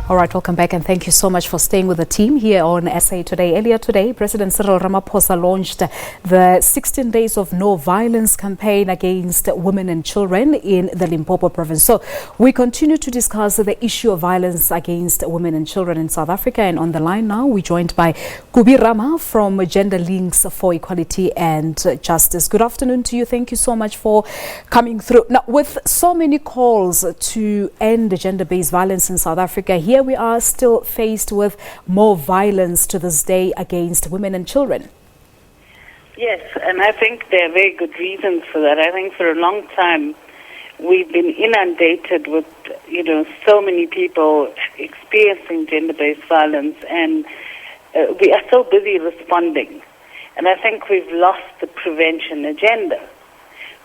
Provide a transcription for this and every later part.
All right, welcome back, and thank you so much for staying with the team here on SA Today. Earlier today, President Cyril Ramaphosa launched the 16 Days of No Violence campaign against women and children in the Limpopo province. So we continue to discuss the issue of violence against women and children in South Africa. And on the line now, we're joined by Kubi Rama from Gender Links for Equality and Justice. Good afternoon to you. Thank you so much for coming through. Now, with so many calls to end gender-based violence in South Africa, here we are still faced with more violence to this day against women and children. Yes, and I think there are very good reasons for that. I think for a long time we've been inundated with, so many people experiencing gender-based violence, and we are so busy responding. And I think we've lost the prevention agenda.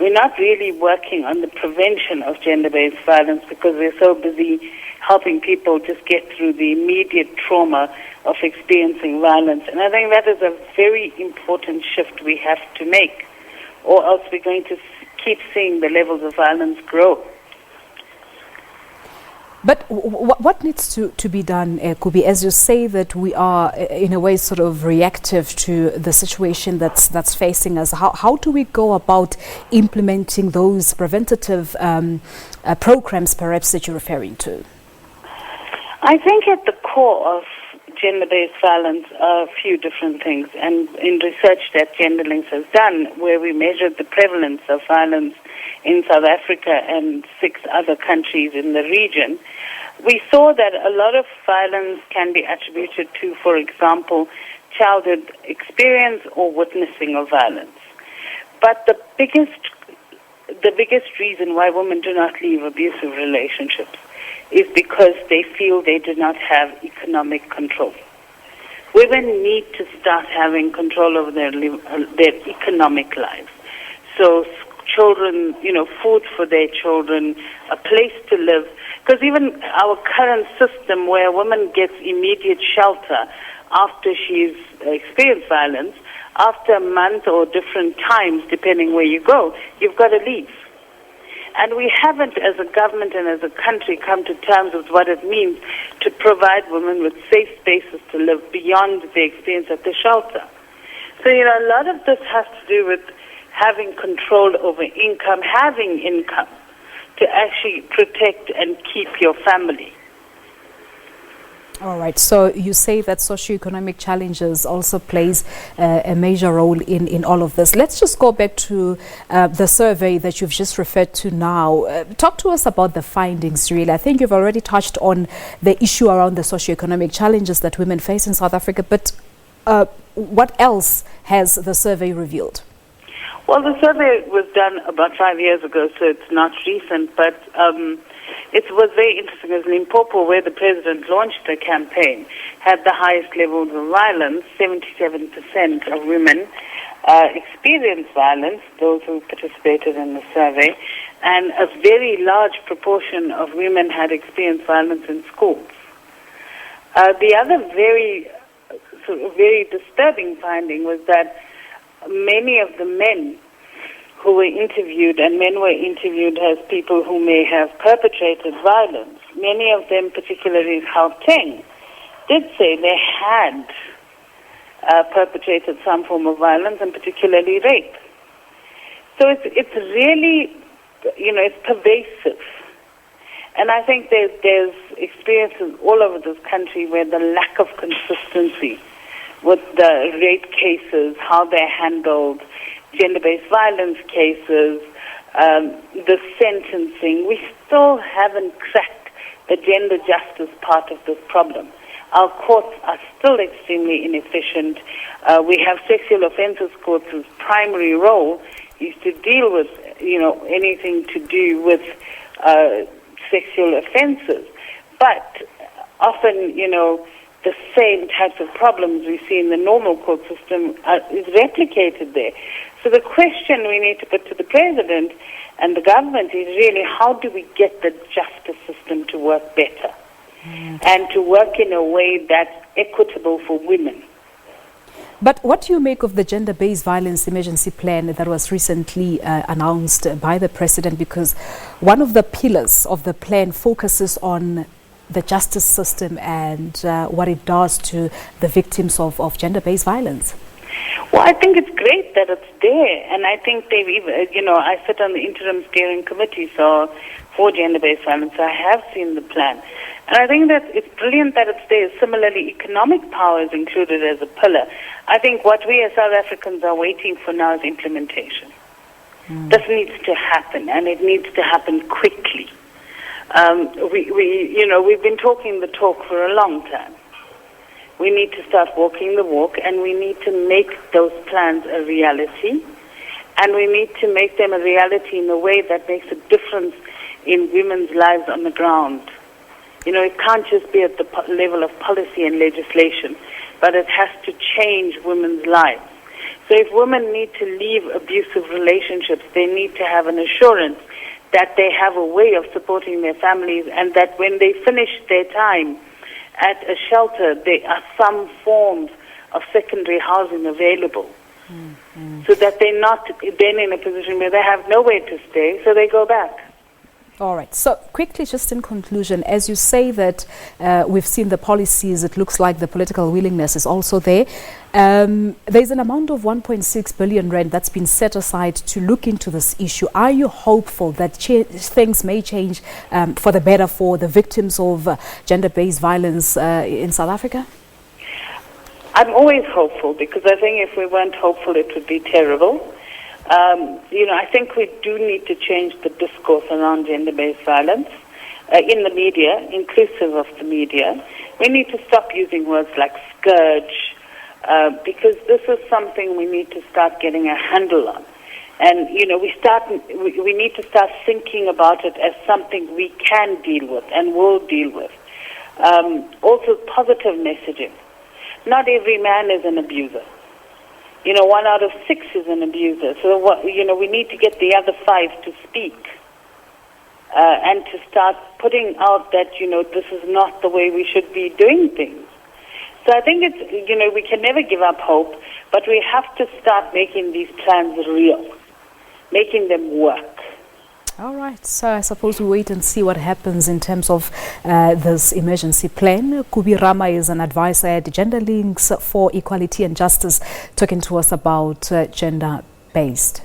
We're not really working on the prevention of gender-based violence because we're so busy helping people just get through the immediate trauma of experiencing violence. And I think that is a very important shift we have to make, or else we're going to keep seeing the levels of violence grow. But what needs to be done, Kubi, as you say that we are in a way sort of reactive to the situation that's facing us? How do we go about implementing those preventative programs perhaps that you're referring to? I think at the core of gender-based violence are a few different things. And in research that Gender Links has done, where we measured the prevalence of violence in South Africa and 6 other countries in the region, we saw that a lot of violence can be attributed to, for example, childhood experience or witnessing of violence. But the biggest reason why women do not leave abusive relationships is because they feel they do not have economic control. Women need to start having control over their economic lives. So children, food for their children, a place to live. Because even our current system where a woman gets immediate shelter after she's experienced violence, after a month or different times, depending where you go, you've got to leave. And we haven't, as a government and as a country, come to terms with what it means to provide women with safe spaces to live beyond the experience at the shelter. So, a lot of this has to do with having control over income, having income to actually protect and keep your family. All right. So you say that socioeconomic challenges also plays a major role in all of this. Let's just go back to the survey that you've just referred to now. Talk to us about the findings, really. I think you've already touched on the issue around the socioeconomic challenges that women face in South Africa, but what else has the survey revealed? Well, the survey was done about 5 years ago, so it's not recent, but it was very interesting. As Limpopo, where the president launched the campaign, had the highest levels of violence. 77% of women experienced violence, those who participated in the survey, and a very large proportion of women had experienced violence in schools. The other very disturbing finding was that many of the men who were interviewed, and men were interviewed as people who may have perpetrated violence, many of them, particularly in Gauteng, did say they had perpetrated some form of violence, and particularly rape. So it's really, it's pervasive. And I think there's experiences all over this country where the lack of consistency with the rape cases, how they're handled, gender-based violence cases, the sentencing, we still haven't cracked the gender justice part of this problem. Our courts are still extremely inefficient. We have sexual offences courts whose primary role is to deal with, anything to do with sexual offences. But often, the same types of problems we see in the normal court system is replicated there. So the question we need to put to the president and the government is really, how do we get the justice system to work better and to work in a way that's equitable for women? But what do you make of the gender-based violence emergency plan that was recently announced by the president? Because one of the pillars of the plan focuses on the justice system and what it does to the victims of gender-based violence? Well, I think it's great that it's there, and I think they've even, I sit on the interim steering committee for gender-based violence, so I have seen the plan. And I think that it's brilliant that it's there. Similarly, economic power is included as a pillar. I think what we as South Africans are waiting for now is implementation. This needs to happen, and it needs to happen quickly. We've been talking the talk for a long time. We need to start walking the walk, and we need to make those plans a reality. And we need to make them a reality in a way that makes a difference in women's lives on the ground. It can't just be at the level of policy and legislation, but it has to change women's lives. So if women need to leave abusive relationships, they need to have an assurance that they have a way of supporting their families, and that when they finish their time at a shelter, there are some forms of secondary housing available. So that they're not then in a position where they have nowhere to stay, so they go back. All right. So quickly, just in conclusion, as you say that we've seen the policies, it looks like the political willingness is also there. There's an amount of 1.6 billion rand that's been set aside to look into this issue. Are you hopeful that things may change for the better for the victims of gender-based violence in South Africa? I'm always hopeful, because I think if we weren't hopeful, it would be terrible. I think we do need to change the discourse around gender-based violence in the media, inclusive of the media. We need to stop using words like scourge, because this is something we need to start getting a handle on. And, we need to start thinking about it as something we can deal with and will deal with. Also, positive messaging. Not every man is an abuser. 1 out of 6 is an abuser. So, we need to get the other 5 to speak and to start putting out that, this is not the way we should be doing things. So I think it's, we can never give up hope, but we have to start making these plans real, making them work. All right, so I suppose we wait and see what happens in terms of this emergency plan. Kubi Rama is an advisor at Gender Links for Equality and Justice, talking to us about gender-based